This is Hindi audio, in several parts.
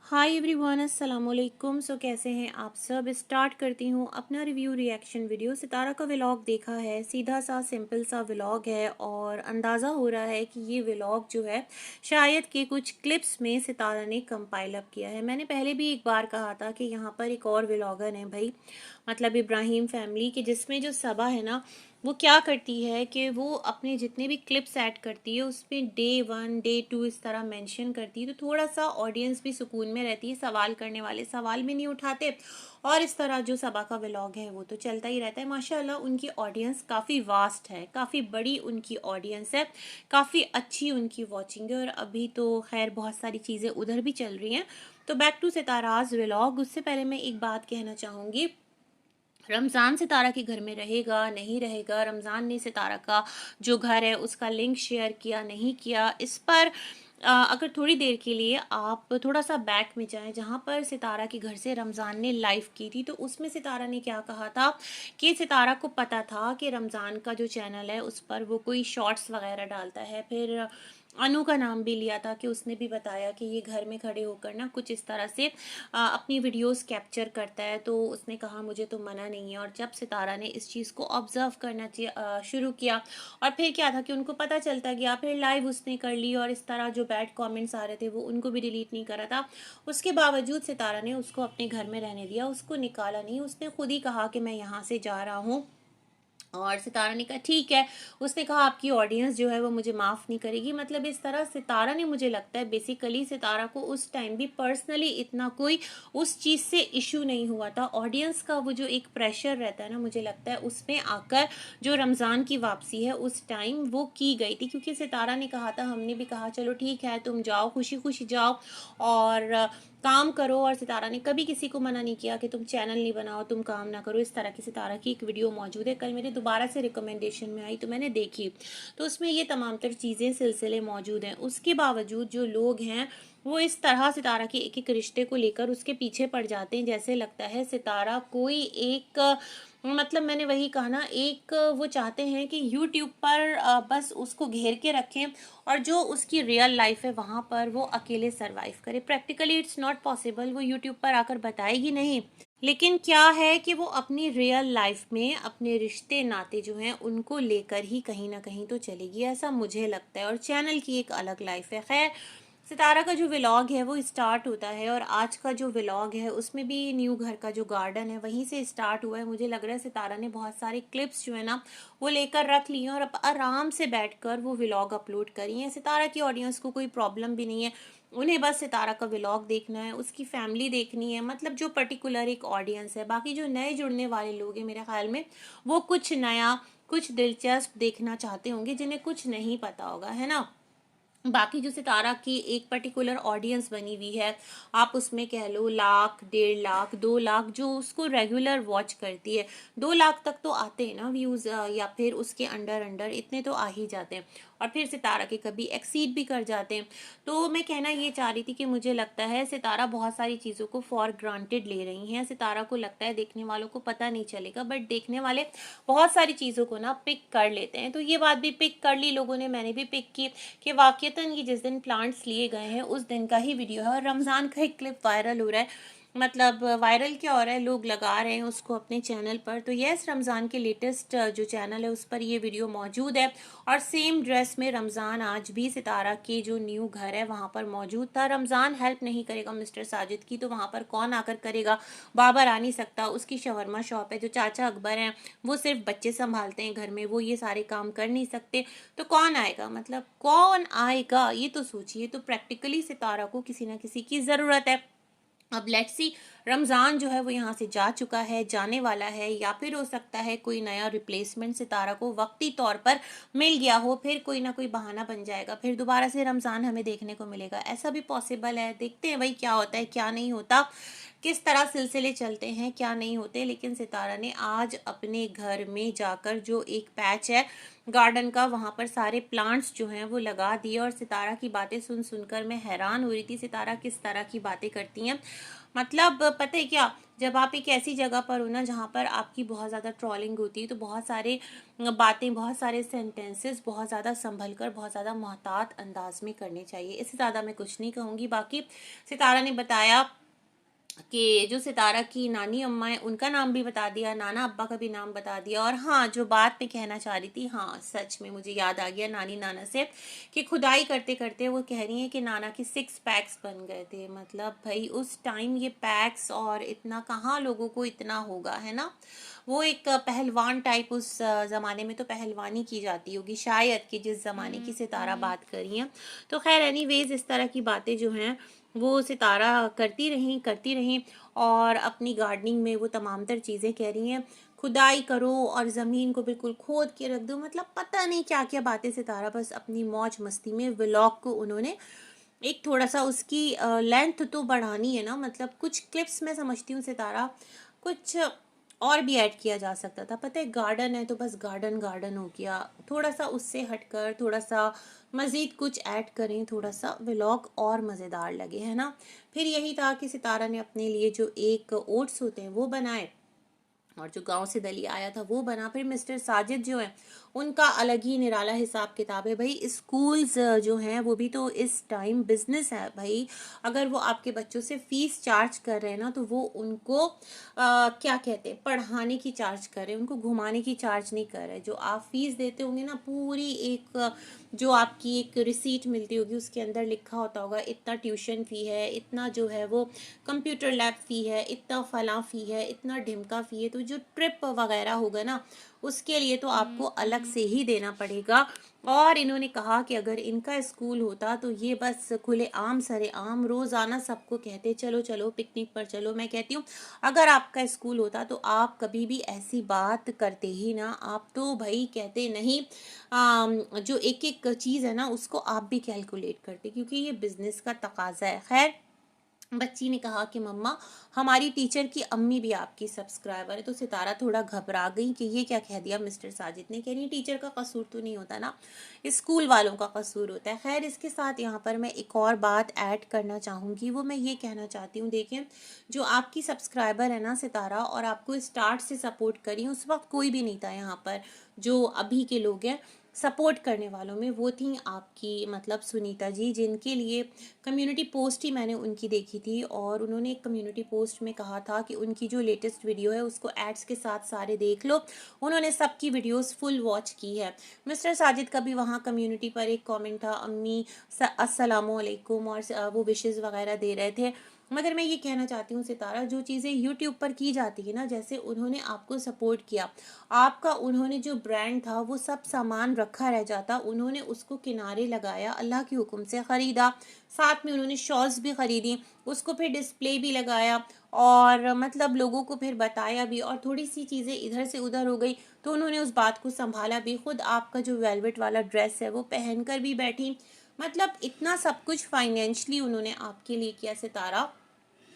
हाय एवरीवन, अस्सलाम वालेकुम। कैसे हैं आप सब। स्टार्ट करती हूँ अपना रिव्यू रिएक्शन वीडियो। सितारा का व्लॉग देखा है, सीधा सा सिंपल सा व्लॉग है और अंदाज़ा हो रहा है कि ये व्लॉग जो है शायद कि कुछ क्लिप्स में सितारा ने कंपाइल अप किया है। मैंने पहले भी एक बार कहा था कि यहाँ पर एक और व्लॉगर है भाई, मतलब इब्राहिम फैमिली के, जिसमें जो सबा है ना, वो क्या करती है कि वो अपने जितने भी क्लिप्स ऐड करती है उसमें डे 1 डे 2 इस तरह मेंशन करती है, तो थोड़ा सा ऑडियंस भी सुकून में रहती है, सवाल करने वाले सवाल भी नहीं उठाते। और इस तरह जो सबा का व्लॉग है वो तो चलता ही रहता है। माशाल्लाह उनकी ऑडियंस काफ़ी वास्ट है, काफ़ी बड़ी उनकी ऑडियंस है, काफ़ी अच्छी उनकी वॉचिंग है। और अभी तो खैर बहुत सारी चीज़ें उधर भी चल रही हैं। तो बैक टू सिताराज व्लॉग। उससे पहले मैं एक बात कहना चाहूँगी, रमज़ान सितारा के घर में रहेगा नहीं रहेगा, रमज़ान ने सितारा का जो घर है उसका लिंक शेयर किया नहीं किया, इस पर अगर थोड़ी देर के लिए आप थोड़ा सा बैक में जाएं, जहां पर सितारा के घर से रमज़ान ने लाइव की थी, तो उसमें सितारा ने क्या कहा था कि सितारा को पता था कि रमज़ान का जो चैनल है उस पर वो कोई शॉर्ट्स वगैरह डालता है। फिर अनु का नाम भी लिया था कि उसने भी बताया कि ये घर में खड़े होकर ना कुछ इस तरह से अपनी वीडियोस कैप्चर करता है, तो उसने कहा मुझे तो मना नहीं है। और जब सितारा ने इस चीज़ को ऑब्जर्व करना शुरू किया, और फिर क्या था कि उनको पता चलता गया, फिर लाइव उसने कर ली और इस तरह जो बैड कमेंट्स आ रहे थे वो उनको भी डिलीट नहीं करा था। उसके बावजूद सितारा ने उसको अपने घर में रहने दिया, उसको निकाला नहीं। उसने खुद ही कहा कि मैं यहाँ से जा रहा हूँ, और सितारा ने कहा ठीक है। उसने कहा आपकी ऑडियंस जो है वो मुझे माफ़ नहीं करेगी। मतलब इस तरह सितारा ने, मुझे लगता है बेसिकली सितारा को उस टाइम भी पर्सनली इतना कोई उस चीज़ से इशू नहीं हुआ था। ऑडियंस का वो जो एक प्रेशर रहता है ना, मुझे लगता है उसमें आकर जो रमज़ान की वापसी है उस टाइम वो की गई थी, क्योंकि सितारा ने कहा था, हमने भी कहा चलो ठीक है तुम जाओ, खुशी खुशी जाओ और काम करो। और सितारा ने कभी किसी को मना नहीं किया कि तुम चैनल नहीं बनाओ, तुम काम ना करो। इस तरह की सितारा की एक वीडियो मौजूद है, कल मेरे दोबारा से रिकमेंडेशन में आई तो मैंने देखी, तो उसमें ये तमाम तर चीज़ें सिलसिले मौजूद हैं। उसके बावजूद जो लोग हैं वो इस तरह सितारा के एक एक रिश्ते को लेकर उसके पीछे पड़ जाते हैं, जैसे लगता है सितारा कोई एक मतलब मैंने वही कहा ना, एक वो चाहते हैं कि यूट्यूब पर बस उसको घेर के रखें और जो उसकी रियल लाइफ है वहाँ पर वो अकेले सरवाइव करे। प्रैक्टिकली इट्स नॉट पॉसिबल, वो यूट्यूब पर आकर बताएगी नहीं, लेकिन क्या है कि वो अपनी रियल लाइफ में अपने रिश्ते नाते जो हैं उनको लेकर ही कहीं ना कहीं तो चलेगी, ऐसा मुझे लगता है। और चैनल की एक अलग लाइफ है। खैर, सितारा का जो व्लॉग है वो स्टार्ट होता है, और आज का जो व्लॉग है उसमें भी न्यू घर का जो गार्डन है वहीं से स्टार्ट हुआ है। मुझे लग रहा है सितारा ने बहुत सारे क्लिप्स जो है ना वो लेकर रख लिए हैं और अब आराम से बैठकर वो व्लॉग अपलोड करी हैं। सितारा की ऑडियंस को कोई प्रॉब्लम भी नहीं है, उन्हें बस सितारा का व्लॉग देखना है, उसकी फैमिली देखनी है, मतलब जो पर्टिकुलर एक ऑडियंस है। बाकी जो नए जुड़ने वाले लोग हैं मेरे ख्याल में वो कुछ नया, कुछ दिलचस्प देखना चाहते होंगे, जिन्हें कुछ नहीं पता होगा, है ना। बाकी जो सितारा की एक पर्टिकुलर ऑडियंस बनी हुई है, आप उसमें कह लो लाख, 1.5 लाख, 2 लाख जो उसको रेगुलर वॉच करती है। 2 लाख तक तो आते हैं ना व्यूज़, या फिर उसके अंडर अंडर इतने तो आ ही जाते हैं, और फिर सितारा के कभी एक्सीड भी कर जाते हैं। तो मैं कहना ये चाह रही थी कि मुझे लगता है सितारा बहुत सारी चीज़ों को फॉर ग्रांटेड ले रही हैं। सितारा को लगता है देखने वालों को पता नहीं चलेगा, बट देखने वाले बहुत सारी चीज़ों को ना पिक कर लेते हैं। तो ये बात भी पिक कर ली लोगों ने, मैंने भी पिक की कि वाक़तन ये जिस दिन प्लांट्स लिए गए हैं उस दिन का ही वीडियो है। और रमज़ान का एक क्लिप वायरल हो रहा है, मतलब वायरल क्या हो रहा है, लोग लगा रहे हैं उसको अपने चैनल पर। तो यस, रमज़ान के लेटेस्ट जो चैनल है उस पर ये वीडियो मौजूद है, और सेम ड्रेस में रमज़ान आज भी सितारा के जो न्यू घर है वहाँ पर मौजूद था। रमज़ान हेल्प नहीं करेगा मिस्टर साजिद की तो वहाँ पर कौन आकर करेगा। बाबर आ नहीं सकता, उसकी शवरमा शॉप है। जो चाचा अकबर हैं वो सिर्फ बच्चे संभालते हैं घर में, वो ये सारे काम कर नहीं सकते, तो कौन आएगा, मतलब कौन आएगा, ये तो सोचिए। तो प्रैक्टिकली सितारा को किसी ना किसी की ज़रूरत है। अब लेट्स सी, रमज़ान जो है वो यहाँ से जा चुका है, जाने वाला है, या फिर हो सकता है कोई नया रिप्लेसमेंट सितारा को वक्ती तौर पर मिल गया हो, फिर कोई ना कोई बहाना बन जाएगा, फिर दोबारा से रमज़ान हमें देखने को मिलेगा, ऐसा भी पॉसिबल है। देखते हैं भाई क्या होता है क्या नहीं होता। किस तरह सिलसिले चलते हैं, क्या नहीं होते, लेकिन सितारा ने आज अपने घर में जाकर जो एक पैच है गार्डन का, वहाँ पर सारे प्लांट्स जो हैं वो लगा दिए। और सितारा की बातें सुन सुनकर मैं हैरान हो रही थी, सितारा किस तरह की बातें करती हैं। मतलब पता है क्या, जब आप एक ऐसी जगह पर हो ना जहाँ पर आपकी बहुत ज़्यादा ट्रोलिंग होती है, तो बहुत सारे बातें, बहुत सारे सेंटेंसेस बहुत ज़्यादा संभल कर, बहुत ज़्यादा मोहतात अंदाज में करने चाहिए। इससे ज़्यादा मैं कुछ नहीं कहूँगी। बाकी सितारा ने बताया कि जो सितारा की नानी अम्मा है उनका नाम भी बता दिया, नाना अब्बा का भी नाम बता दिया। और हाँ, जो बात मैं कहना चाह रही थी, हाँ सच में मुझे याद आ गया नानी नाना से, कि खुदाई करते करते वो कह रही हैं कि नाना के 6 पैक्स बन गए थे। मतलब भाई उस टाइम ये पैक्स और इतना कहाँ लोगों को इतना होगा, है ना। वो एक पहलवान टाइप, उस ज़माने में तो पहलवानी की जाती होगी शायद, कि जिस ज़माने की सितारा बात करी है। तो खैर एनीवेज, इस तरह की बातें जो हैं वो सितारा करती रहीं और अपनी गार्डनिंग में वो तमाम तर चीज़ें कह रही हैं, खुदाई करो और ज़मीन को बिल्कुल खोद के रख दो। मतलब पता नहीं क्या क्या बातें सितारा बस अपनी मौज मस्ती में, व्लॉग को उन्होंने एक थोड़ा सा उसकी लेंथ तो बढ़ानी है ना। मतलब कुछ क्लिप्स मैं समझती हूँ सितारा कुछ और भी ऐड किया जा सकता था। पता है गार्डन है तो बस गार्डन गार्डन हो गया, थोड़ा सा उससे हटकर थोड़ा सा मज़ीद कुछ ऐड करें, थोड़ा सा व्लॉग और मज़ेदार लगे, है ना। फिर यही था कि सितारा ने अपने लिए जो एक ओट्स होते हैं वो बनाए, और जो गांव से दलिया आया था वो बना। फिर मिस्टर साजिद जो है उनका अलग ही निराला हिसाब किताब है भाई। स्कूल्स जो हैं वो भी तो इस टाइम बिजनेस है भाई। अगर वो आपके बच्चों से फीस चार्ज कर रहे हैं ना, तो वो उनको क्या कहते हैं, पढ़ाने की चार्ज कर रहे हैं, उनको घुमाने की चार्ज नहीं कर रहे। जो आप फीस देते होंगे ना, पूरी एक जो आपकी एक रिसीट मिलती होगी उसके अंदर लिखा होता होगा इतना ट्यूशन फ़ी है, इतना जो है वो कंप्यूटर लैब फ़ी है, इतना फ़लाँ फ़ी है, इतना ढिमका फ़ी है। तो जो ट्रिप वगैरह होगा ना उसके लिए तो आपको अलग से ही देना पड़ेगा। और इन्होंने कहा कि अगर इनका स्कूल होता तो ये बस खुले आम सरे आम रोज़ाना सबको कहते चलो चलो पिकनिक पर चलो। मैं कहती हूँ अगर आपका स्कूल होता तो आप कभी भी ऐसी बात करते ही ना। आप तो भाई कहते नहीं, जो एक एक चीज़ है ना उसको आप भी कैलकुलेट करते, क्योंकि ये बिजनेस का तकाजा है। खैर बच्ची ने कहा कि मम्मा हमारी टीचर की अम्मी भी आपकी सब्सक्राइबर है। तो सितारा थोड़ा घबरा गई कि ये क्या कह दिया मिस्टर साजिद ने। कह रही टीचर का कसूर तो नहीं होता ना, स्कूल वालों का कसूर होता है। खैर इसके साथ यहाँ पर मैं एक और बात ऐड करना चाहूँगी, वो मैं ये कहना चाहती हूँ, देखें जो आपकी सब्सक्राइबर है ना सितारा, और आपको स्टार्ट से सपोर्ट करी उस वक्त कोई भी नहीं था यहाँ पर। जो अभी के लोग हैं सपोर्ट करने वालों में, वो थी आपकी मतलब सुनीता जी, जिनके लिए कम्युनिटी पोस्ट ही मैंने उनकी देखी थी। और उन्होंने एक कम्युनिटी पोस्ट में कहा था कि उनकी जो लेटेस्ट वीडियो है उसको एड्स के साथ सारे देख लो। उन्होंने सबकी वीडियोस फुल वॉच की है। मिस्टर साजिद का भी वहाँ कम्युनिटी पर एक कमेंट था, अम्मी अस्सलामु अलैकुम, और वो विशेज़ वगैरह दे रहे थे। मगर मैं ये कहना चाहती हूँ सितारा, जो चीज़ें यूट्यूब पर की जाती है ना, जैसे उन्होंने आपको सपोर्ट किया, आपका उन्होंने जो ब्रांड था वो सब सामान रखा रह जाता, उन्होंने उसको किनारे लगाया, अल्लाह के हुक्म से ख़रीदा, साथ में उन्होंने शॉल्स भी ख़रीदी, उसको फिर डिस्प्ले भी लगाया, और मतलब लोगों को फिर बताया भी। और थोड़ी सी चीज़ें इधर से उधर हो गई तो उन्होंने उस बात को संभाला भी। खुद आपका जो वेलवेट वाला ड्रेस है वो पहन कर भी बैठी। मतलब इतना सब कुछ फाइनेंशली उन्होंने आपके लिए किया सितारा।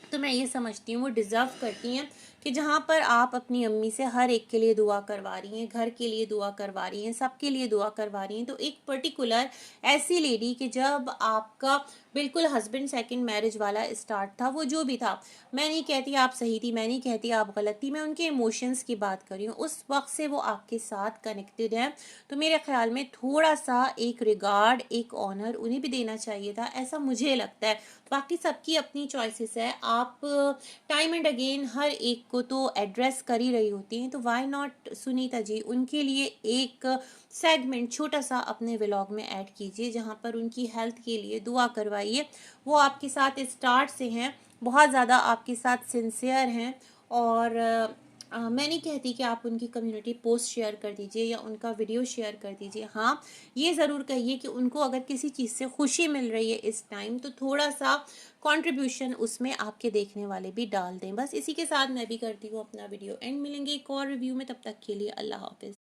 तो मैं ये समझती हूँ वो डिज़र्व करती हैं कि जहाँ पर आप अपनी अम्मी से हर एक के लिए दुआ करवा रही हैं, घर के लिए दुआ करवा रही हैं, सबके लिए दुआ करवा रही हैं, तो एक पर्टिकुलर ऐसी लेडी कि जब आपका बिल्कुल हस्बैंड सेकंड मैरिज वाला स्टार्ट था, वो जो भी था, मैं नहीं कहती आप सही थी, मैं नहीं कहती आप गलत थी, मैं उनके इमोशंस की बात कर रही हूँ, उस वक्त से वो आपके साथ कनेक्टेड है। तो मेरे ख्याल में थोड़ा सा एक रिगार्ड, एक ऑनर उन्हें भी देना चाहिए था, ऐसा मुझे लगता है। बाकी सबकी अपनी चॉइसेस है। आप टाइम एंड अगेन हर एक को तो एड्रेस कर ही रही होती हैं, तो व्हाई नॉट सुनीता जी, उनके लिए एक सेगमेंट छोटा सा अपने व्लॉग में ऐड कीजिए जहाँ पर उनकी हेल्थ के लिए दुआ करवाइए। वो आपके साथ स्टार्ट से हैं, बहुत ज़्यादा आपके साथ सिंसियर हैं। और मैं नहीं कहती कि आप उनकी कम्युनिटी पोस्ट शेयर कर दीजिए या उनका वीडियो शेयर कर दीजिए। हाँ, ये ज़रूर कहिए कि उनको अगर किसी चीज़ से खुशी मिल रही है इस टाइम, तो थोड़ा सा कंट्रीब्यूशन उसमें आपके देखने वाले भी डाल दें। बस इसी के साथ मैं भी करती हूँ अपना वीडियो एंड। मिलेंगे एक और रिव्यू में, तब तक के लिए अल्लाह हाफिज़।